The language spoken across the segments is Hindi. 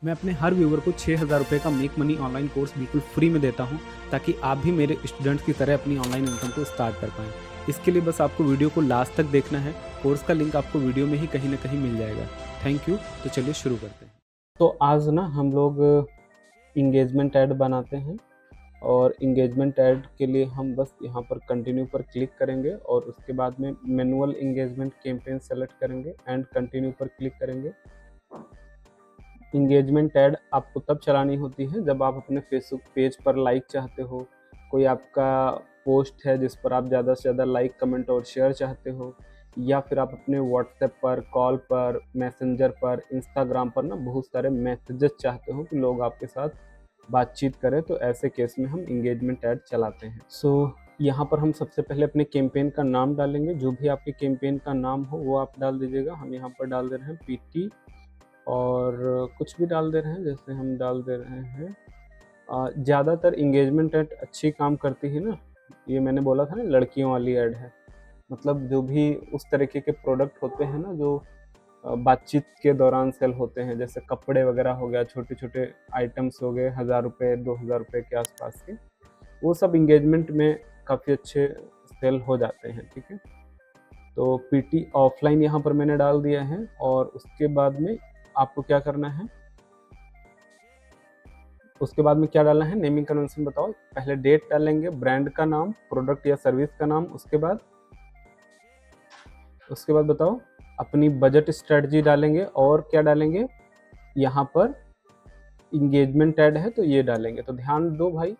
मैं अपने हर व्यूवर को 6,000 रुपये का मेक मनी ऑनलाइन कोर्स बिल्कुल फ्री में देता हूं, ताकि आप भी मेरे स्टूडेंट्स की तरह अपनी ऑनलाइन इनकम को स्टार्ट कर पाएँ। इसके लिए बस आपको वीडियो को लास्ट तक देखना है। कोर्स का लिंक आपको वीडियो में ही कहीं न कहीं मिल जाएगा। Thank you. तो चलिए शुरू करते हैं। तो आज ना हम लोग इंगेजमेंट ऐड बनाते हैं, और इंगेजमेंट ऐड के लिए हम बस यहाँ पर कंटिन्यू पर क्लिक करेंगे और उसके बाद में मैनुअल इंगेजमेंट कैंपेन सेलेक्ट करेंगे एंड कंटिन्यू पर क्लिक करेंगे। इंगेजमेंट ऐड आपको तब चलानी होती है जब आप अपने फेसबुक पेज पर लाइक चाहते हो, कोई आपका पोस्ट है जिस पर आप ज़्यादा से ज़्यादा लाइक, कमेंट और शेयर चाहते हो, या फिर आप अपने व्हाट्सएप पर, कॉल पर, मैसेंजर पर, इंस्टाग्राम पर ना बहुत सारे मैसेजेस चाहते हो कि लोग आपके साथ बातचीत करें, तो ऐसे केस में हम इंगेजमेंट ऐड चलाते हैं। यहाँ पर हम सबसे पहले अपने कैंपेन का नाम डालेंगे। जो भी आपके कैंपेन का नाम हो वो आप डाल दीजिएगा। हम यहाँ पर डाल दे रहे हैं पीटी, और कुछ भी डाल दे रहे हैं, जैसे हम डाल दे रहे हैं ज़्यादातर इंगेजमेंट ऐड अच्छी काम करती है ना। ये मैंने बोला था ना, लड़कियों वाली ऐड है। मतलब जो भी उस तरीके के प्रोडक्ट होते हैं ना जो बातचीत के दौरान सेल होते हैं, जैसे कपड़े वगैरह हो गया, छोटे छोटे आइटम्स हो गए, 1,000 रुपये 2,000 रुपये के आसपास के, वो सब इंगेजमेंट में काफ़ी अच्छे सेल हो जाते हैं। ठीक है, तो पीटी ऑफलाइन यहाँ पर मैंने डाल दिया है। और उसके बाद में आपको क्या करना है, उसके बाद में क्या डालना है, नेमिंग कन्वेंशन बताओ। पहले डेट डालेंगे, ब्रांड का नाम, प्रोडक्ट या सर्विस का नाम, उसके बाद बताओ अपनी बजट स्ट्रेटजी डालेंगे, और क्या डालेंगे, यहाँ पर इंगेजमेंट ऐड है तो ये डालेंगे। तो ध्यान दो भाई,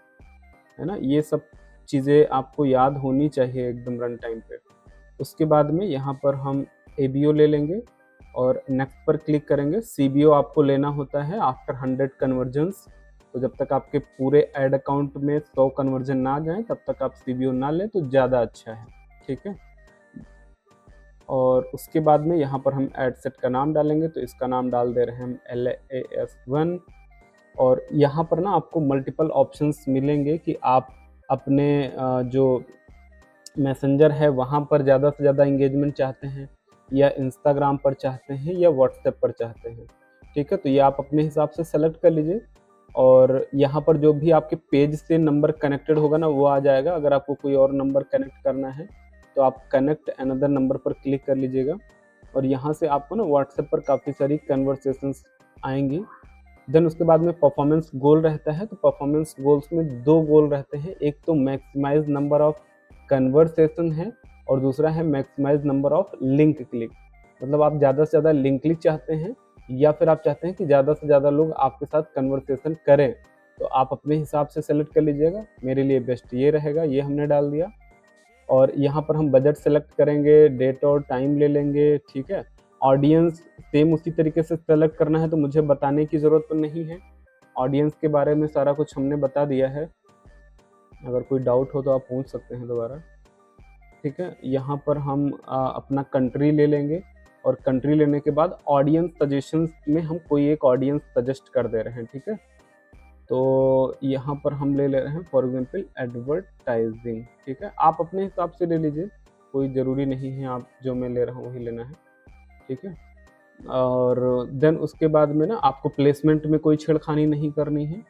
है ना, ये सब चीज़ें आपको याद होनी चाहिए एकदम रन टाइम पे। उसके बाद में यहाँ पर हम एबीओ ले लेंगे और नेक्स्ट पर क्लिक करेंगे। सीबीओ आपको लेना होता है आफ्टर 100 कन्वर्जन्स। तो जब तक आपके पूरे ऐड अकाउंट में 100 कन्वर्जन ना जाए तब तक आप सीबीओ ना लें तो ज़्यादा अच्छा है। ठीक है, और उसके बाद में यहाँ पर हम ऐड सेट का नाम डालेंगे। तो इसका नाम डाल दे रहे हैं हम LAS1। और यहाँ पर ना आपको मल्टीपल ऑप्शंस मिलेंगे कि आप अपने जो मैसेंजर है वहाँ पर ज़्यादा से ज़्यादा इंगेजमेंट चाहते हैं, या इंस्टाग्राम पर चाहते हैं, या व्हाट्सएप पर चाहते हैं। ठीक है, तो ये आप अपने हिसाब से सेलेक्ट कर लीजिए। और यहाँ पर जो भी आपके पेज से नंबर कनेक्टेड होगा ना वो आ जाएगा। अगर आपको कोई और नंबर कनेक्ट करना है तो आप कनेक्ट अनदर नंबर पर क्लिक कर लीजिएगा, और यहाँ से आपको ना व्हाट्सएप पर काफ़ी सारी कन्वर्सेशंस आएंगी। देन उसके बाद में परफॉर्मेंस गोल रहता है। तो परफॉर्मेंस गोल्स में 2 गोल रहते हैं, एक तो मैक्सिमाइज नंबर ऑफ कन्वर्सेशन है, और दूसरा है maximise number of link click. मतलब आप ज़्यादा से ज़्यादा लिंक क्लिक चाहते हैं, या फिर आप चाहते हैं कि ज़्यादा से ज़्यादा लोग आपके साथ कन्वर्सेशन करें, तो आप अपने हिसाब से सेलेक्ट कर लीजिएगा। मेरे लिए बेस्ट ये रहेगा, ये हमने डाल दिया। और यहाँ पर हम बजट सेलेक्ट करेंगे, डेट और टाइम ले लेंगे। ठीक है, ऑडियंस सेम उसी तरीके से सेलेक्ट करना है, तो मुझे बताने की ज़रूरत तो नहीं है। ऑडियंस के बारे में सारा कुछ हमने बता दिया है। अगर कोई डाउट हो तो आप पूछ सकते हैं दोबारा। ठीक है, यहाँ पर हम अपना कंट्री ले लेंगे, और कंट्री लेने के बाद ऑडियंस सजेशंस में हम कोई एक ऑडियंस सजेस्ट कर दे रहे हैं। ठीक है, तो यहाँ पर हम ले ले रहे हैं फॉर एग्जांपल एडवर्टाइजिंग। ठीक है, आप अपने हिसाब से ले लीजिए, कोई ज़रूरी नहीं है आप जो मैं ले रहा हूँ वही लेना है। ठीक है, और देन उसके बाद में ना आपको प्लेसमेंट में कोई छेड़खानी नहीं करनी है।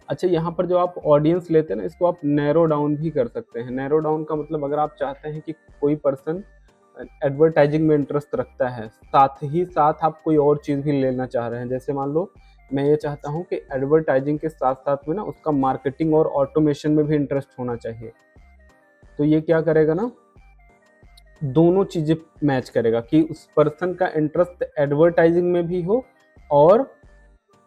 अच्छा, यहाँ पर जो आप ऑडियंस लेते हैं ना, इसको आप नैरो डाउन भी कर सकते हैं। नैरो डाउन का मतलब, अगर आप चाहते हैं कि कोई पर्सन एडवर्टाइजिंग में इंटरेस्ट रखता है, साथ ही साथ आप कोई और चीज़ भी लेना चाह रहे हैं, जैसे मान लो मैं ये चाहता हूँ कि एडवर्टाइजिंग के साथ साथ में ना उसका मार्केटिंग और ऑटोमेशन में भी इंटरेस्ट होना चाहिए, तो ये क्या करेगा ना, दोनों चीज़ें मैच करेगा कि उस पर्सन का इंटरेस्ट एडवर्टाइजिंग में भी हो और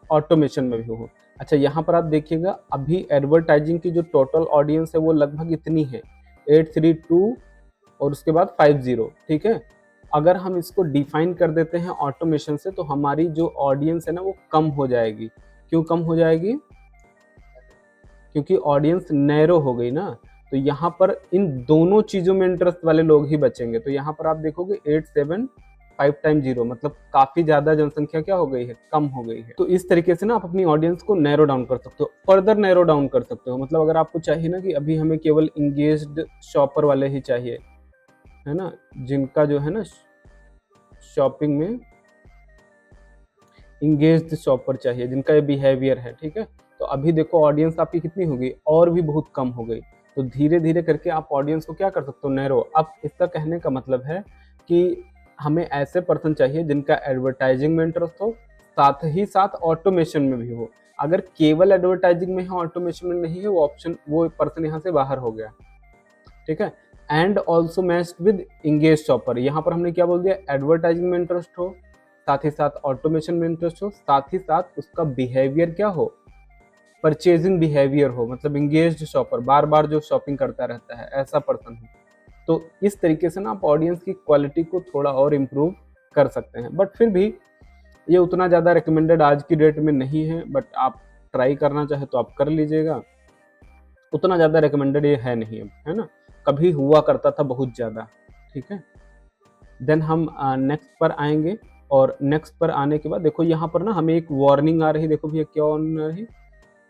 ऑटोमेशन में भी हो। अच्छा, यहाँ पर आप देखिएगा, अभी एडवर्टाइजिंग की जो टोटल ऑडियंस है वो लगभग इतनी है, 832 और उसके बाद 50। ठीक है, अगर हम इसको डिफाइन कर देते हैं ऑटोमेशन से, तो हमारी जो ऑडियंस है ना वो कम हो जाएगी। क्यों कम हो जाएगी? क्योंकि ऑडियंस नैरो हो गई ना। तो यहाँ पर इन दोनों चीज़ों में इंटरेस्ट वाले लोग ही बचेंगे। तो यहाँ पर आप देखोगे 875 टाइम 0, मतलब काफ़ी ज़्यादा जनसंख्या क्या हो गई है, कम हो गई है। तो इस तरीके से ना आप अपनी ऑडियंस को नैरो डाउन कर सकते हो, फर्दर नैरो डाउन कर सकते हो। मतलब अगर आपको चाहिए ना कि अभी हमें केवल इंगेज्ड शॉपर वाले ही चाहिए, है ना, जिनका जो है ना शॉपिंग में इंगेज्ड शॉपर चाहिए, जिनका ये बिहेवियर है, ठीक है। तो अभी देखो ऑडियंस आपकी कितनी हो गई, और भी बहुत कम हो गई। तो धीरे धीरे करके आप ऑडियंस को क्या कर सकते हो, नैरो। अब इसका कहने का मतलब है कि हमें ऐसे पर्सन चाहिए जिनका एडवर्टाइजिंग में इंटरेस्ट हो, साथ ही साथ ऑटोमेशन में भी हो। अगर केवल एडवर्टाइजिंग में है, ऑटोमेशन में नहीं है, वो ऑप्शन, वो पर्सन यहाँ से बाहर हो गया, ठीक है। And also matched with engage shopper, यहाँ पर हमने क्या बोल दिया, एडवर्टाइजिंग में इंटरेस्ट हो, साथ ही साथ ऑटोमेशन में इंटरेस्ट हो, साथ ही साथ उसका बिहेवियर क्या हो, परचेजिंग बिहेवियर हो, मतलब इंगेज्ड शॉपर, बार बार जो शॉपिंग करता रहता है, ऐसा पर्सन हो। तो इस तरीके से ना आप ऑडियंस की क्वालिटी को थोड़ा और इम्प्रूव कर सकते हैं। बट फिर भी ये उतना ज़्यादा रिकमेंडेड आज की डेट में नहीं है, बट आप ट्राई करना चाहे तो आप कर लीजिएगा। उतना ज़्यादा रिकमेंडेड ये है नहीं अब, है ना। कभी हुआ करता था बहुत ज़्यादा, ठीक है। देन हम नेक्स्ट पर आएंगे, और नेक्स्ट पर आने के बाद देखो यहाँ पर ना हमें एक वार्निंग आ रही है। देखो भैया क्या वार्निंग आ रही है,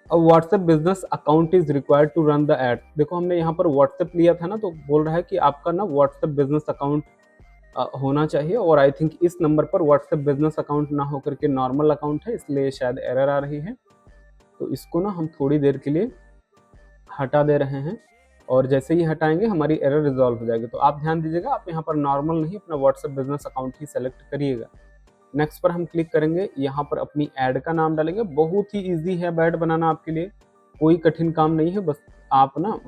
a WhatsApp business account is required to run the ad. देखो हमने यहाँ पर व्हाट्सएप लिया था ना, तो बोल रहा है कि आपका ना व्हाट्सएप बिजनेस अकाउंट होना चाहिए, और आई थिंक इस नंबर पर व्हाट्सएप बिजनेस अकाउंट ना होकर के नॉर्मल अकाउंट है, इसलिए शायद एरर आ रही है। तो इसको ना हम थोड़ी देर के लिए हटा दे रहे हैं, और जैसे ही हटाएंगे हमारी एरर रिजॉल्व हो जाएगी। तो आप ध्यान दीजिएगा, आप यहाँ पर नॉर्मल नहीं, अपना व्हाट्सएप बिजनेस अकाउंट ही सेलेक्ट करिएगा। नेक्स्ट पर हम क्लिक करेंगे, यहाँ पर अपनी ऐड का नाम डालेंगे। बहुत ही ईजी है ऐड बनाना आपके लिए, कोई कठिन काम नहीं है, बस आप ना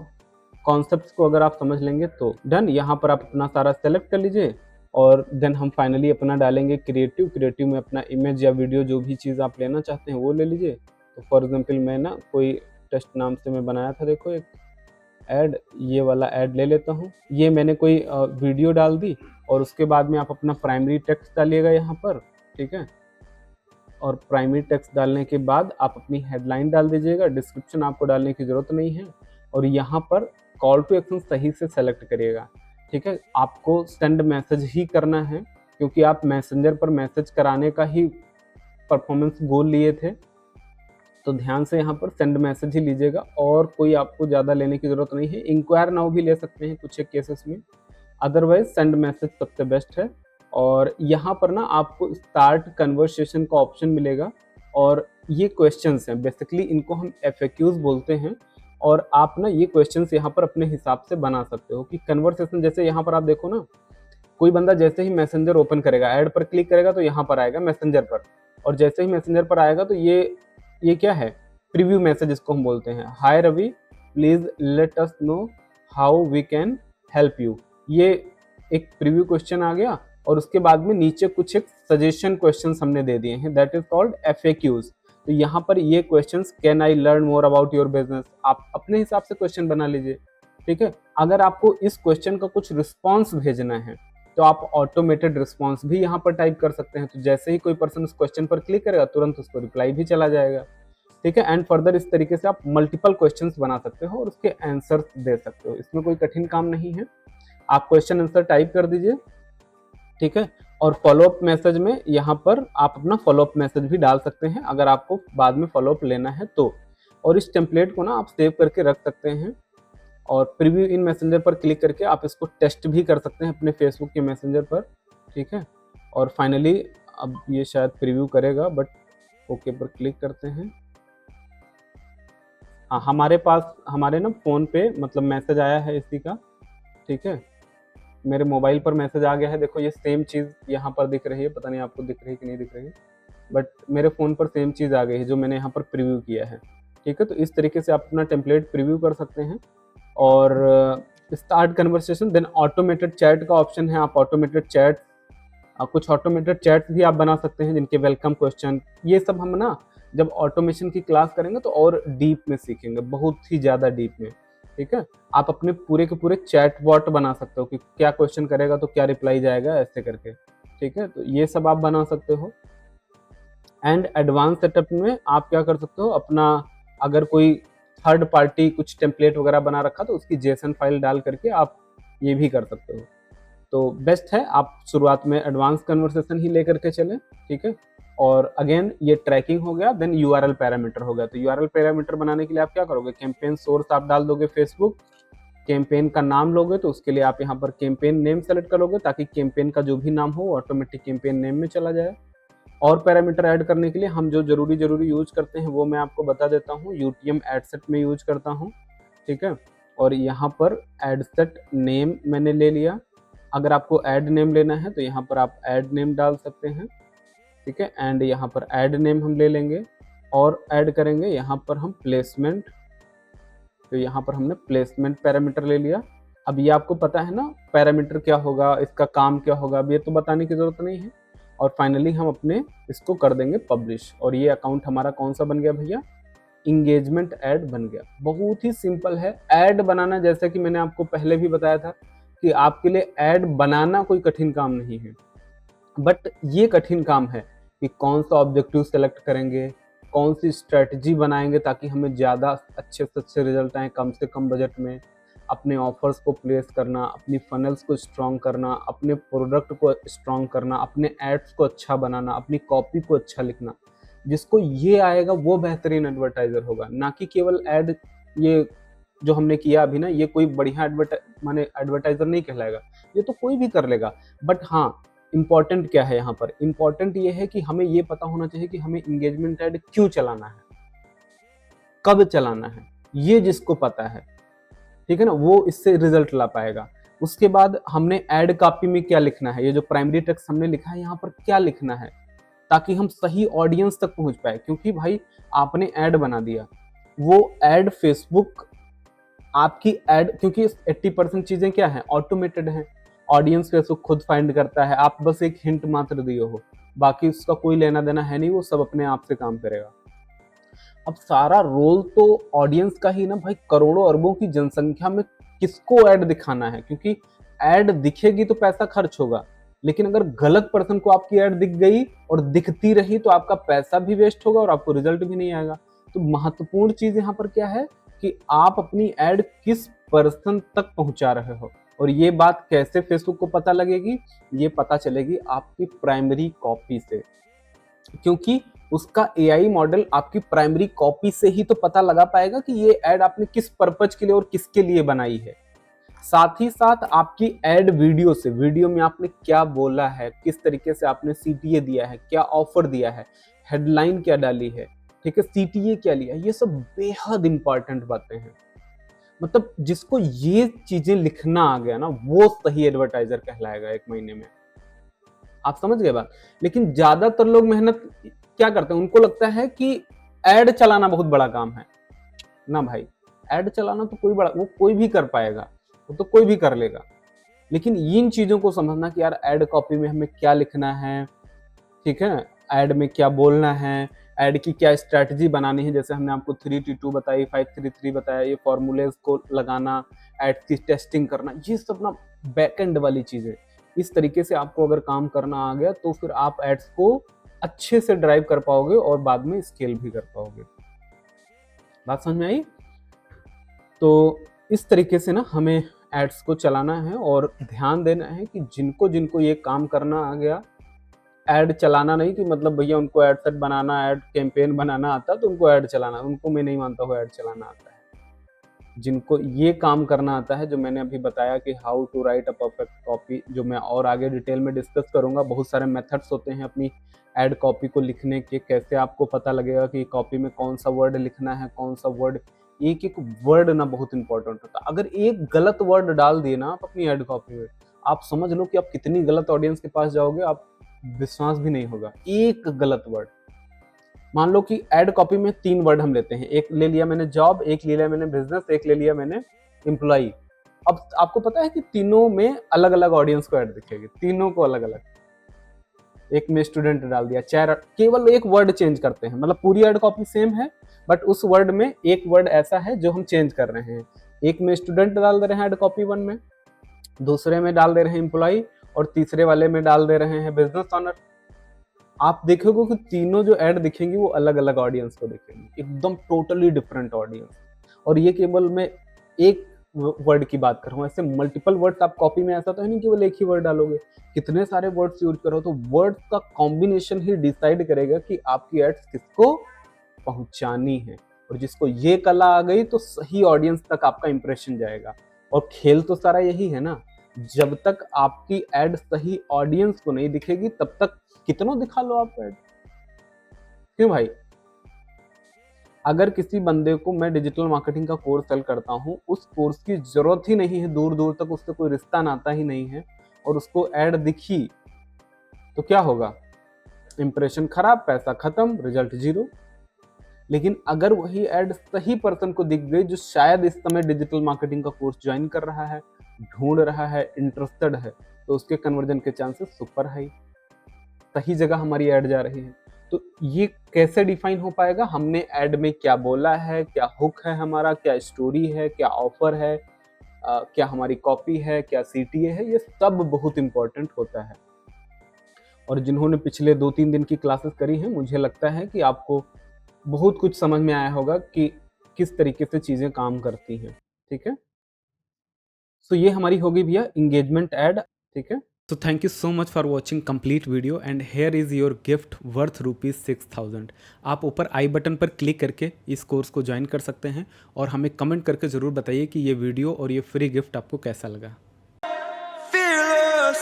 कॉन्सेप्ट्स को अगर आप समझ लेंगे तो डन। यहाँ पर आप अपना सारा सेलेक्ट कर लीजिए, और देन हम फाइनली अपना डालेंगे क्रिएटिव में अपना इमेज या वीडियो जो भी चीज़ आप लेना चाहते हैं वो ले लीजिए। तो फॉर एग्जाम्पल मैं ना कोई टेस्ट नाम से मैं बनाया था, देखो एक ऐड, ये वाला ऐड ले लेता हूँ। ये मैंने कोई वीडियो डाल दी, और उसके बाद में आप अपना प्राइमरी टेक्स्ट डालिएगा यहाँ पर, ठीक है। और प्राइमरी टेक्स्ट डालने के बाद आप अपनी हेडलाइन डाल दीजिएगा, डिस्क्रिप्शन आपको डालने की ज़रूरत नहीं है। और यहाँ पर कॉल टू एक्शन सही से सेलेक्ट करिएगा, ठीक है। आपको सेंड मैसेज ही करना है, क्योंकि आप मैसेंजर पर मैसेज कराने का ही परफॉर्मेंस गोल लिए थे। तो ध्यान से यहाँ पर सेंड मैसेज ही लीजिएगा, और कोई आपको ज़्यादा लेने की ज़रूरत नहीं है। इंक्वायर नाउ भी ले सकते हैं कुछ एक केसेस में, अदरवाइज सेंड मैसेज सबसे बेस्ट है। और यहाँ पर ना आपको स्टार्ट कन्वर्सेशन का ऑप्शन मिलेगा, और ये क्वेश्चंस हैं बेसिकली, इनको हम FAQs बोलते हैं। और आप ना ये क्वेश्चंस यहाँ पर अपने हिसाब से बना सकते हो कि कन्वर्सेशन, जैसे यहाँ पर आप देखो ना, कोई बंदा जैसे ही मैसेंजर ओपन करेगा, ऐड पर क्लिक करेगा तो यहाँ पर आएगा मैसेंजर पर, और जैसे ही मैसेंजर पर आएगा तो ये क्या है, प्रीव्यू मैसेज इसको हम बोलते हैं। Hi Ravi, please let us know how we can help you. ये एक प्रीव्यू क्वेश्चन आ गया, और उसके बाद में नीचे कुछ एक सजेशन क्वेश्चंस हमने दे दिए हैं, दैट इज कॉल्ड FAQs। तो यहाँ पर ये questions, can I learn more about your business, आप अपने हिसाब से क्वेश्चन बना लीजिए, ठीक है। अगर आपको इस क्वेश्चन का कुछ रिस्पॉन्स भेजना है, तो आप ऑटोमेटेड रिस्पॉन्स भी यहाँ पर टाइप कर सकते हैं। तो जैसे ही कोई पर्सन उस क्वेश्चन पर क्लिक करेगा, तुरंत उसको रिप्लाई भी चला जाएगा, ठीक है। एंड फर्दर इस तरीके से आप मल्टीपल क्वेश्चंस बना सकते हो और उसके आंसर दे सकते हो। इसमें कोई कठिन काम नहीं है, आप क्वेश्चन आंसर टाइप कर दीजिए, ठीक है। और फॉलोअप मैसेज में यहाँ पर आप अपना फॉलोअप मैसेज भी डाल सकते हैं, अगर आपको बाद में फॉलोअप लेना है तो। और इस टेम्पलेट को ना आप सेव करके रख सकते हैं, और प्रीव्यू इन मैसेंजर पर क्लिक करके आप इसको टेस्ट भी कर सकते हैं अपने फेसबुक के मैसेंजर पर, ठीक है। और फाइनली अब ये शायद प्रीव्यू करेगा, बट ओके पर क्लिक करते हैं। हाँ, हमारे पास हमारे ना फ़ोन पे मतलब मैसेज आया है इसी का, ठीक है। मेरे मोबाइल पर मैसेज आ गया है, देखो ये सेम चीज़ यहाँ पर दिख रही है, पता नहीं आपको दिख रही है कि नहीं दिख रही है, बट मेरे फ़ोन पर सेम चीज़ आ गई है जो मैंने यहाँ पर प्रीव्यू किया है, ठीक है। तो इस तरीके से आप अपना टेम्पलेट प्रीव्यू कर सकते हैं। और start conversation, then automated chat का ऑप्शन है, आप ऑटोमेटेड चैट, कुछ ऑटोमेटेड चैट भी आप बना सकते हैं जिनके वेलकम क्वेश्चन, ये सब हम ना जब ऑटोमेशन की क्लास करेंगे तो और डीप में सीखेंगे, बहुत ही ज़्यादा डीप में, ठीक है। आप अपने पूरे के पूरे चैट बॉट बना सकते हो कि क्या क्वेश्चन करेगा तो क्या रिप्लाई जाएगा, ऐसे करके, ठीक है। तो ये सब आप बना सकते हो। एंड एडवांस सेटअप में आप क्या कर सकते हो, अपना अगर कोई थर्ड पार्टी कुछ टेम्पलेट वगैरह बना रखा तो उसकी JSON फाइल डाल करके आप ये भी कर सकते हो। तो बेस्ट है आप शुरुआत में एडवांस कन्वर्सेशन ही लेकर के चलें, ठीक है। और अगेन ये ट्रैकिंग हो गया, देन URL पैरामीटर हो गया। तो URL पैरामीटर बनाने के लिए आप क्या करोगे, कैंपेन सोर्स आप डाल दोगे फेसबुक, कैंपेन का नाम लोगे तो उसके लिए आप यहाँ पर कैंपेन नेम सेलेक्ट करोगे, ताकि कैंपेन का जो भी नाम हो ऑटोमेटिक कैंपेन नेम में चला जाए। और पैरामीटर ऐड करने के लिए हम जो जरूरी यूज करते हैं वो मैं आपको बता देता हूँ। यूटीएम एडसेट में यूज करता हूँ, ठीक है। और यहाँ पर एडसेट नेम मैंने ले लिया। अगर आपको ऐड नेम लेना है तो यहाँ पर आप ऐड नेम डाल सकते हैं, ठीक है। एंड यहाँ पर ऐड नेम हम ले लेंगे और ऐड करेंगे यहाँ पर हम प्लेसमेंट। तो यहाँ पर हमने प्लेसमेंट पैरामीटर ले लिया। अब ये आपको पता है ना पैरामीटर क्या होगा, इसका काम क्या होगा, अब ये तो बताने की जरूरत नहीं है। और फाइनली हम अपने इसको कर देंगे पब्लिश, और ये अकाउंट हमारा कौन सा बन गया भैया, इंगेजमेंट ऐड बन गया। बहुत ही सिंपल है ऐड बनाना, जैसे कि मैंने आपको पहले भी बताया था कि आपके लिए ऐड बनाना कोई कठिन काम नहीं है, बट ये कठिन काम है कि कौन सा ऑब्जेक्टिव सेलेक्ट करेंगे, कौन सी स्ट्रेटजी बनाएंगे ताकि हमें ज़्यादा अच्छे से अच्छे रिजल्ट आए कम से कम बजट में, अपने ऑफर्स को प्लेस करना, अपनी फनल्स को स्ट्रॉन्ग करना, अपने प्रोडक्ट को स्ट्रॉन्ग करना, अपने एड्स को अच्छा बनाना, अपनी कॉपी को अच्छा लिखना। जिसको ये आएगा वो बेहतरीन एडवर्टाइजर होगा, ना कि केवल ऐड। ये जो हमने किया अभी ना, ये कोई बढ़िया एडवर्टाइजर नहीं कहलाएगा, ये तो कोई भी कर लेगा। बट हाँ, इंपॉर्टेंट क्या है यहाँ पर, इंपॉर्टेंट ये है कि हमें ये पता होना चाहिए कि हमें इंगेजमेंट ऐड क्यों चलाना है, कब चलाना है, ये जिसको पता है, ठीक है ना, वो इससे रिजल्ट ला पाएगा। उसके बाद हमने ऐड कॉपी में क्या लिखना है, ये जो प्राइमरी टेक्स्ट हमने लिखा है यहाँ पर क्या लिखना है, ताकि हम सही ऑडियंस तक पहुंच पाए। क्योंकि भाई आपने ऐड बना दिया, वो ऐड फेसबुक आपकी ऐड, क्योंकि 80% चीजें क्या है, ऑटोमेटेड है, ऑडियंस फेसबुक खुद फाइंड करता है, आप बस एक हिंट मात्र दिए हो, बाकी उसका कोई लेना देना है नहीं, वो सब अपने आप से काम करेगा। अब सारा रोल तो ऑडियंस का ही ना भाई, करोड़ों अरबों की जनसंख्या में किसको ऐड दिखाना है, क्योंकि ऐड दिखेगी तो पैसा खर्च होगा, लेकिन अगर गलत पर्सन को आपकी ऐड दिख गई और दिखती रही तो आपका पैसा भी वेस्ट होगा और आपको रिजल्ट भी नहीं आएगा। तो महत्वपूर्ण चीज यहाँ पर क्या है कि आप अपनी ऐड किस पर्सन तक पहुंचा रहे हो, और ये बात कैसे फेसबुक को पता लगेगी, ये पता चलेगी आपकी प्राइमरी कॉपी से, क्योंकि उसका एआई मॉडल आपकी प्राइमरी कॉपी से ही तो पता लगा पाएगा कि ये ऐड आपने किस पर्पज के लिए और किसके लिए बनाई है। साथ ही साथ आपकी ऐड वीडियो से, वीडियो में आपने क्या बोला है, किस तरीके से आपने सीटीए दिया है, क्या ऑफर दिया है, हेडलाइन क्या डाली है, ठीक है, सीटीए क्या लिया है, ये सब बेहद इंपॉर्टेंट बातें हैं। मतलब जिसको ये चीजें लिखना आ गया ना, वो सही एडवर्टाइजर कहलाएगा 1 महीने में। आप समझ गए बात। लेकिन ज्यादातर लोग मेहनत क्या करते हैं, उनको लगता है कि ऐड चलाना बहुत बड़ा काम है ना भाई। ऐड चलाना तो वो कोई भी कर पाएगा, वो तो कोई भी कर लेगा, लेकिन इन चीजों को समझना कि यार ऐड कॉपी में हमें क्या लिखना है, ठीक है, ऐड में क्या बोलना है, ऐड की क्या स्ट्रैटेजी बनानी है, जैसे हमने आपको 3T2 बताई, 533 बताया, ये फॉर्मूलेज को लगाना, ऐड की टेस्टिंग करना, ये सब ना बैकएंड वाली चीजें। इस तरीके से आपको अगर काम करना आ गया तो फिर आप एड्स को अच्छे से ड्राइव कर पाओगे और बाद में स्केल भी कर पाओगे। बात समझ में आई। तो इस तरीके से ना हमें एड्स को चलाना है और ध्यान देना है कि जिनको जिनको ये काम करना आ गया, ऐड चलाना नहीं कि मतलब भैया उनको ऐड सेट बनाना, ऐड कैंपेन बनाना आता है तो उनको ऐड चलाना, उनको मैं नहीं मानता हूँ ऐड चलाना आता है। जिनको ये काम करना आता है, जो मैंने अभी बताया कि how to write a perfect copy, जो मैं और आगे डिटेल में डिस्कस करूंगा, बहुत सारे मेथड्स होते हैं अपनी ऐड कॉपी को लिखने के, कैसे आपको पता लगेगा कि कॉपी में कौन सा वर्ड लिखना है, कौन सा वर्ड, एक एक वर्ड ना बहुत इंपॉर्टेंट होता है। अगर एक गलत वर्ड डाल दिए ना आप अपनी ऐड कॉपी में, आप समझ लो कि आप कितनी गलत ऑडियंस के पास जाओगे, आप विश्वास भी नहीं होगा। एक गलत वर्ड, मान लो कि ऐड कॉपी में 3 वर्ड हम लेते हैं, एक ले लिया मैंने जॉब, एक ले लिया मैंने बिजनेस, एक ले लिया मैंने एम्प्लॉई। अब आपको पता है कि तीनों में अलग अलग ऑडियंस को ऐड दिखेगी, तीनों को अलग अलग। एक में स्टूडेंट डाल दिया, केवल एक वर्ड चेंज करते हैं, मतलब पूरी ऐड कॉपी सेम है बट उस वर्ड में एक वर्ड ऐसा है जो हम चेंज कर रहे हैं। एक में स्टूडेंट डाल दे रहे हैं ऐड कॉपी 1 में, दूसरे में डाल दे रहे हैं एम्प्लॉई, और तीसरे वाले में डाल दे रहे हैं बिजनेस ऑनर। आप देखोगे कि तीनों जो ऐड दिखेंगी वो अलग अलग ऑडियंस को दिखेंगी, एकदम टोटली डिफरेंट ऑडियंस। और ये केवल मैं एक वर्ड की बात कर रहा हूँ, ऐसे मल्टीपल वर्ड्स आप कॉपी में, ऐसा तो है नहीं केवल एक ही वर्ड डालोगे, कितने सारे वर्ड्स यूज करो, तो वर्ड्स का कॉम्बिनेशन ही डिसाइड करेगा कि आपकी एड्स किसको पहुंचानी है। और जिसको ये कला आ गई तो सही ऑडियंस तक आपका इंप्रेशन जाएगा। और खेल तो सारा यही है ना, जब तक आपकी एड सही ऑडियंस को नहीं दिखेगी तब तक कितनों दिखा लो आप ऐड, क्यों भाई? अगर किसी बंदे को मैं डिजिटल मार्केटिंग का कोर्स सेल करता हूँ, उस कोर्स की जरूरत ही नहीं है, दूर दूर तक उससे कोई रिश्ता नाता ही नहीं है, और उसको ऐड दिखी तो क्या होगा? इंप्रेशन खराब, पैसा खत्म, रिजल्ट 0। लेकिन अगर वही ऐड सही पर्सन को दिख गई जो शायद इस समय डिजिटल मार्केटिंग का कोर्स ज्वाइन कर रहा है, ढूंढ रहा है, इंटरेस्टेड है, तो उसके कन्वर्जन के चांसेस सुपर हाई। सही जगह हमारी ऐड जा रही है। तो ये कैसे डिफाइन हो पाएगा? हमने ऐड में क्या बोला है, क्या हुक है हमारा, क्या स्टोरी है, क्या ऑफर है, क्या हमारी कॉपी है, क्या CTA है, ये सब बहुत इंपॉर्टेंट होता है। और जिन्होंने पिछले 2-3 दिन की क्लासेस करी हैं, मुझे लगता है कि आपको बहुत कुछ समझ में आया होगा कि किस तरीके से चीज़ें काम करती हैं, ठीक है? सो ये हमारी हो गई भैया एंगेजमेंट ऐड, ठीक है? So thank you so much for watching complete video and here is your gift worth ₹6000। आप ऊपर आई बटन पर क्लिक करके इस कोर्स को ज्वाइन कर सकते हैं और हमें कमेंट करके ज़रूर बताइए कि ये वीडियो और ये फ्री गिफ्ट आपको कैसा लगा। Fearless।